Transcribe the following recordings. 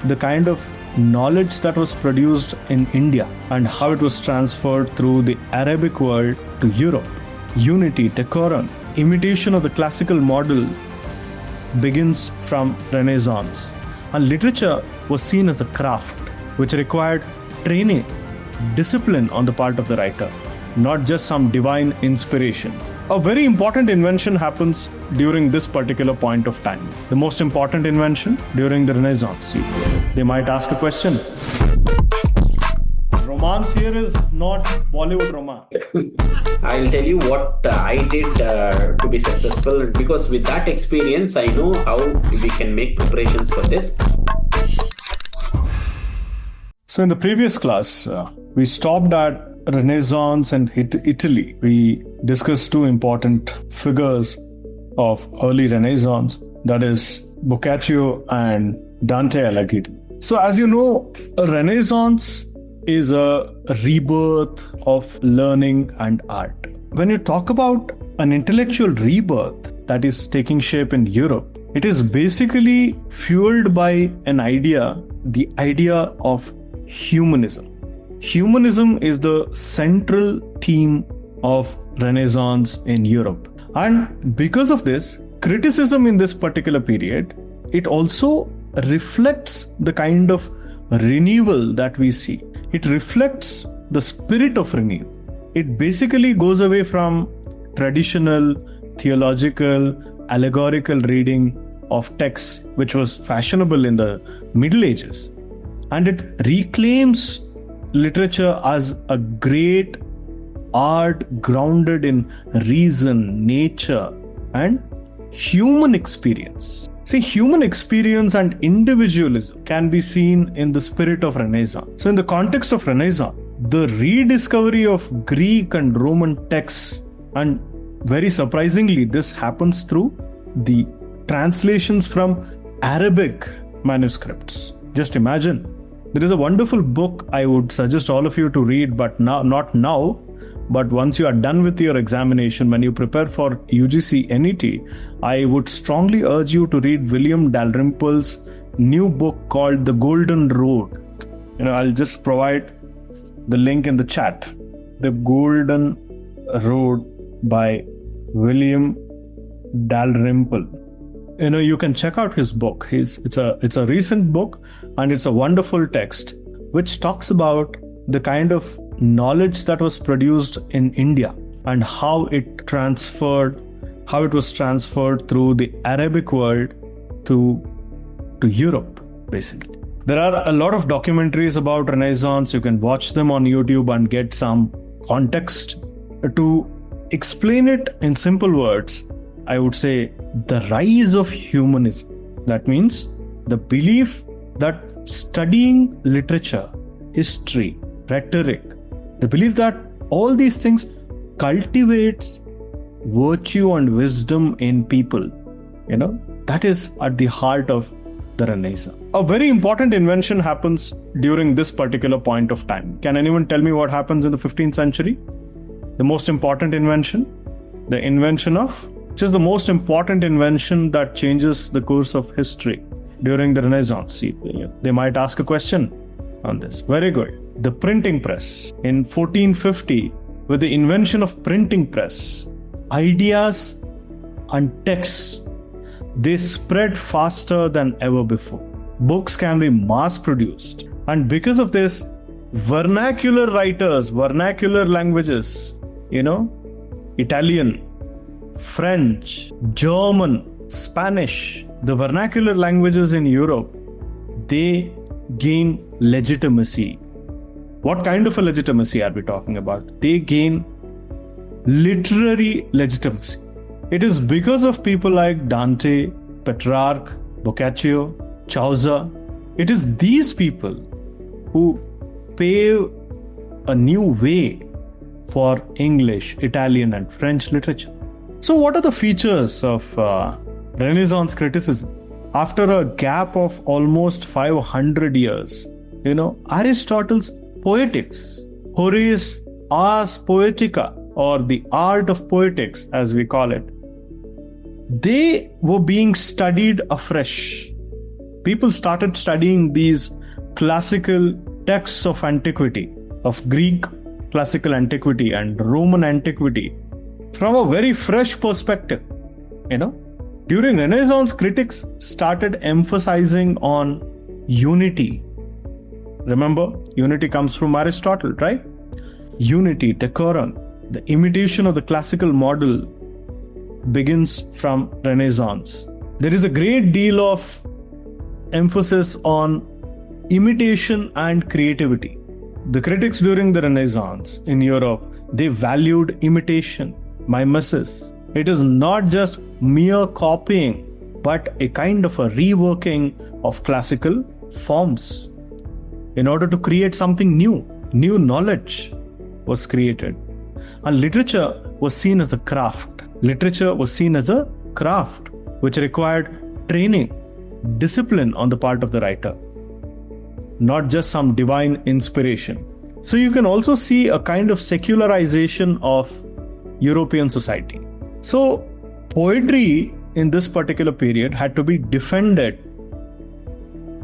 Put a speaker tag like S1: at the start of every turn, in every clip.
S1: the kind of knowledge that was produced in India and how it was transferred through the Arabic world to Europe. Unity, decorum, imitation of the classical model begins from Renaissance. And literature was seen as a craft which required training, discipline on the part of the writer, not just some divine inspiration. A very important invention happens during this particular point of time. The most important invention during the Renaissance. They might ask a question. Romance here is not Bollywood romance.
S2: I'll tell you what I did to be successful, because with that experience, I know how we can make preparations for this.
S1: So in the previous class, we stopped at Renaissance and Italy. We discussed two important figures of early Renaissance, that is Boccaccio and Dante Alighieri. So as you know, a Renaissance is a rebirth of learning and art. When you talk about an intellectual rebirth that is taking shape in Europe, it is basically fueled by an idea, the idea of humanism. Humanism is the central theme of Renaissance in Europe. And because of this, criticism in this particular period, it also reflects the kind of renewal that we see. It reflects the spirit of renewal. It basically goes away from traditional, theological, allegorical reading of texts, which was fashionable in the Middle Ages. And it reclaims literature as a great art grounded in reason, nature, and human experience. See, human experience and individualism can be seen in the spirit of Renaissance. So in the context of Renaissance, the rediscovery of Greek and Roman texts, and very surprisingly, this happens through the translations from Arabic manuscripts. Just imagine. There is a wonderful book I would suggest all of you to read, but not now, but once you are done with your examination, when you prepare for UGC NET, I would strongly urge you to read William Dalrymple's new book called The Golden Road. I'll just provide the link in the chat. The Golden Road by William Dalrymple. You can check out his book. It's a recent book, and it's a wonderful text which talks about the kind of knowledge that was produced in India and how it was transferred through the Arabic world to Europe, basically. There are a lot of documentaries about Renaissance. You can watch them on YouTube and get some context. To explain it in simple words, I would say the rise of humanism. That means the belief that studying literature, history, rhetoric, the belief that all these things cultivates virtue and wisdom in people, that is at the heart of the Renaissance. A very important invention happens during this particular point of time. Can anyone tell me what happens in the 15th century? The most important invention? The invention of, which is the most important invention that changes the course of history during the Renaissance. They might ask a question on this. Very good. The printing press. In 1450, with the invention of printing press, ideas and texts, they spread faster than ever before. Books can be mass produced. And because of this, vernacular writers, vernacular languages, Italian, French, German, Spanish, the vernacular languages in Europe, they gain legitimacy. What kind of a legitimacy are we talking about? They gain literary legitimacy. It is because of people like Dante, Petrarch, Boccaccio, Chaucer. It is these people who pave a new way for English, Italian, and French literature. So what are the features of Renaissance criticism? After a gap of almost 500 years, Aristotle's Poetics, Horace Ars Poetica, or the art of poetics as we call it, they were being studied afresh. People started studying these classical texts of antiquity, of Greek classical antiquity and Roman antiquity, from a very fresh perspective. During Renaissance, critics started emphasizing on unity. Remember, unity comes from Aristotle, right? Unity, decorum, the imitation of the classical model begins from Renaissance. There is a great deal of emphasis on imitation and creativity. The critics during the Renaissance in Europe, they valued imitation, mimesis. It is not just mere copying, but a kind of a reworking of classical forms in order to create something new. New knowledge was created. And literature was seen as a craft. Literature was seen as a craft which required training, discipline on the part of the writer, not just some divine inspiration. So you can also see a kind of secularization of European society. So poetry in this particular period had to be defended.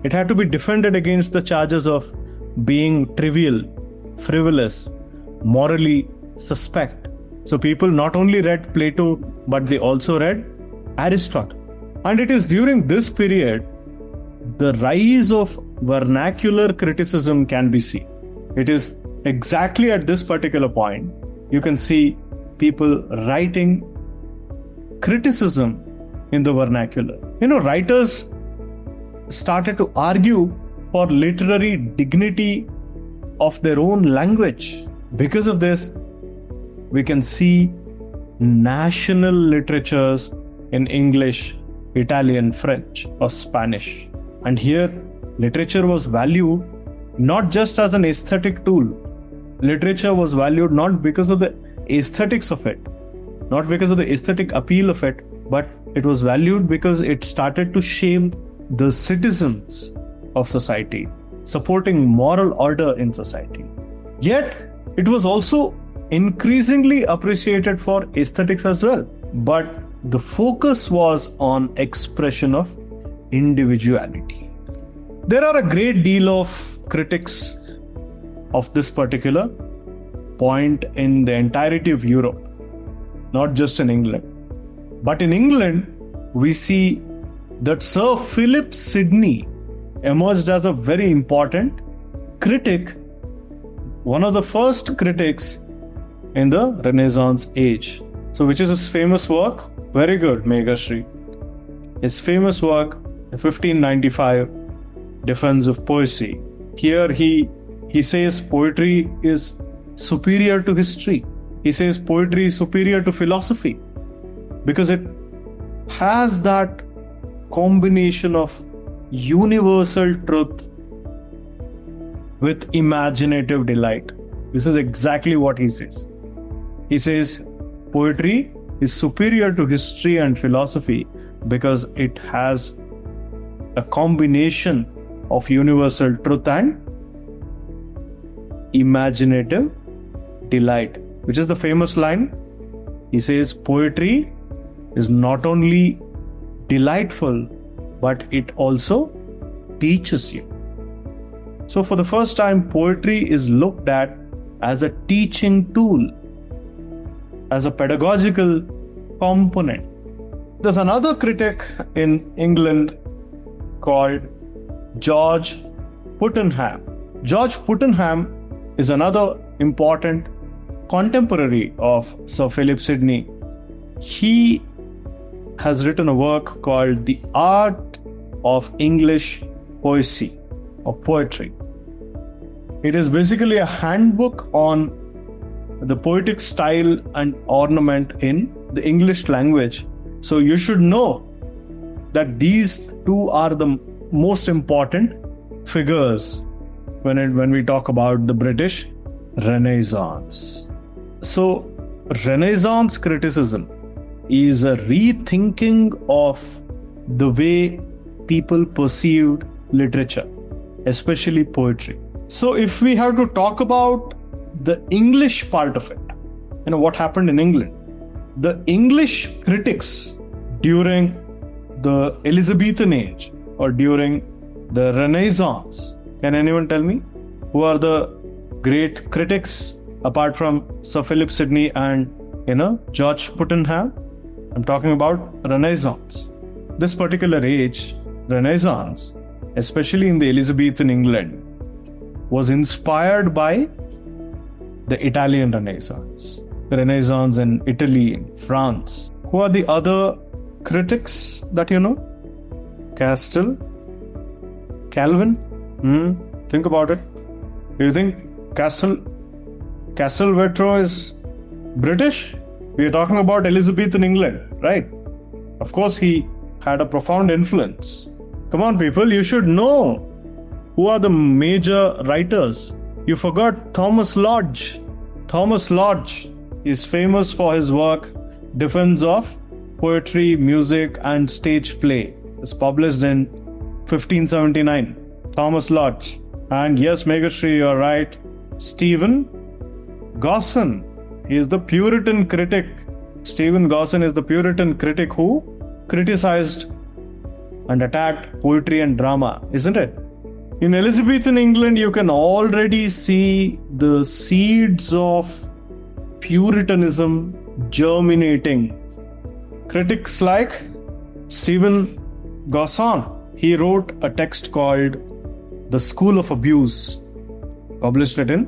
S1: It had to be defended against the charges of being trivial, frivolous, morally suspect. So people not only read Plato, but they also read Aristotle. And it is during this period the rise of vernacular criticism can be seen. It is exactly at this particular point you can see people writing criticism in the vernacular. Writers started to argue for literary dignity of their own language. Because of this, we can see national literatures in English, Italian, French, or Spanish. And here, literature was valued not just as an aesthetic tool. Literature was valued not because of the aesthetics of it, not because of the aesthetic appeal of it, but it was valued because it started to shape the citizens of society, supporting moral order in society. Yet, it was also increasingly appreciated for aesthetics as well. But the focus was on expression of individuality. There are a great deal of critics of this particular point in the entirety of Europe, not just in England. But in England, we see that Sir Philip Sidney emerged as a very important critic, one of the first critics in the Renaissance age. So which is his famous work? Very good, Meghashri. His famous work, 1595, Defense of Poesy. Here he says poetry is superior to history. He says poetry is superior to philosophy because it has that combination of universal truth with imaginative delight. This is exactly what he says. He says poetry is superior to history and philosophy because it has a combination of universal truth and imaginative delight, which is the famous line. He says poetry is not only delightful, but it also teaches you. So for the first time, poetry is looked at as a teaching tool, as a pedagogical component. There's another critic in England called George Puttenham. George Puttenham is another important contemporary of Sir Philip Sidney. He has written a work called The Art of English Poesy or Poetry. It is basically a handbook on the poetic style and ornament in the English language. So you should know that these two are the most important figures when we talk about the British Renaissance. So Renaissance criticism is a rethinking of the way people perceived literature, especially poetry. So if we have to talk about the English part of it, what happened in England, the English critics during the Elizabethan age, or during the Renaissance? Can anyone tell me who are the great critics apart from Sir Philip Sidney and George Puttenham? I'm talking about Renaissance. This particular age, Renaissance, especially in the Elizabethan England, was inspired by the Italian Renaissance. The Renaissance in Italy, in France. Who are the other critics that you know? Castile, Calvin? Think about it. Do you think Castelvetro is British? We are talking about Elizabethan England, right? Of course, he had a profound influence. Come on, people, you should know who are the major writers. You forgot Thomas Lodge. Thomas Lodge is famous for his work Defense of Poetry, Music and Stage Play. It's published in 1579. Thomas Lodge. And yes, Megashri, you're right. Stephen Gosson. He is the Puritan critic. Stephen Gosson is the Puritan critic who criticized and attacked poetry and drama, isn't it? In Elizabethan England, you can already see the seeds of Puritanism germinating. Critics like Stephen Gosson, he wrote a text called The School of Abuse, published it in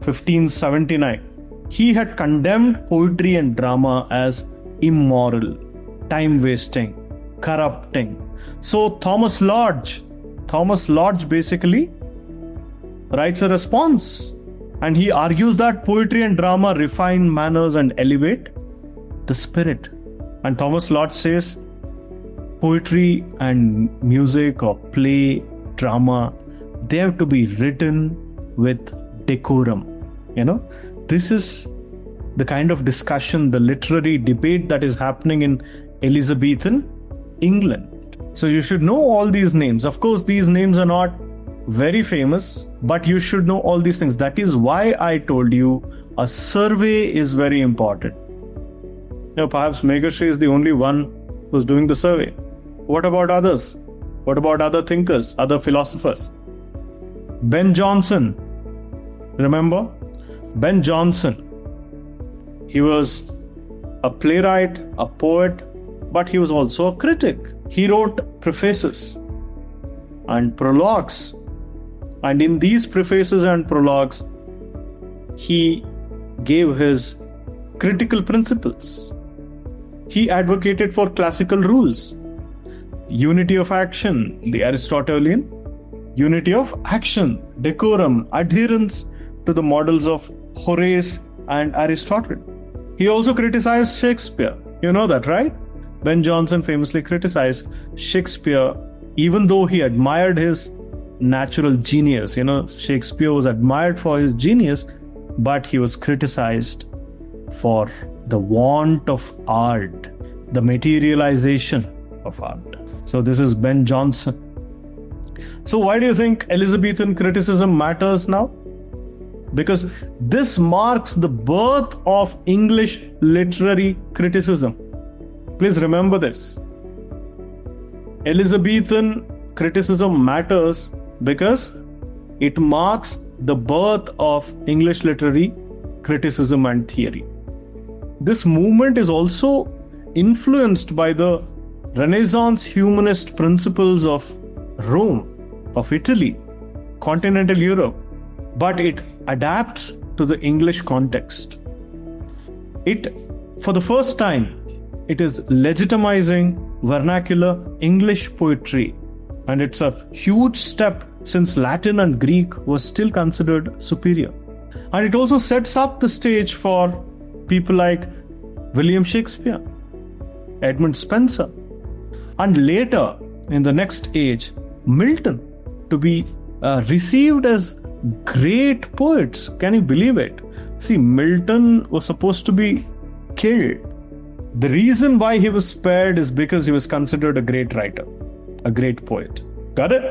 S1: 1579. He had condemned poetry and drama as immoral, time-wasting, corrupting. So Thomas Lodge basically writes a response, and he argues that poetry and drama refine manners and elevate the spirit. And Thomas Lodge says poetry and music or play, drama, they have to be written with decorum. This is the kind of discussion, the literary debate that is happening in Elizabethan England. So you should know all these names. Of course, these names are not very famous, but you should know all these things. That is why I told you a survey is very important. Perhaps Megashri is the only one who's doing the survey. What about others? What about other thinkers, other philosophers? Ben Jonson. Remember? Ben Jonson. He was a playwright, a poet, but he was also a critic. He wrote prefaces and prologues. And in these prefaces and prologues, he gave his critical principles. He advocated for classical rules, unity of action, the Aristotelian, unity of action, decorum, adherence to the models of Horace and Aristotle. He also criticized Shakespeare. You know that, right? Ben Jonson famously criticized Shakespeare, even though he admired his natural genius. Shakespeare was admired for his genius, but he was criticized for the want of art, the materialization of art. So this is Ben Jonson. So why do you think Elizabethan criticism matters now? Because this marks the birth of English literary criticism. Please remember this. Elizabethan criticism matters because it marks the birth of English literary criticism and theory. This movement is also influenced by the Renaissance humanist principles of Rome, of Italy, continental Europe, but it adapts to the English context. For the first time, it is legitimizing vernacular English poetry, and it's a huge step since Latin and Greek were still considered superior. And it also sets up the stage for people like William Shakespeare, Edmund Spenser, and later in the next age, Milton, to be received as great poets. Can you believe it? See, Milton was supposed to be killed. The reason why he was spared is because he was considered a great writer, a great poet. Got it?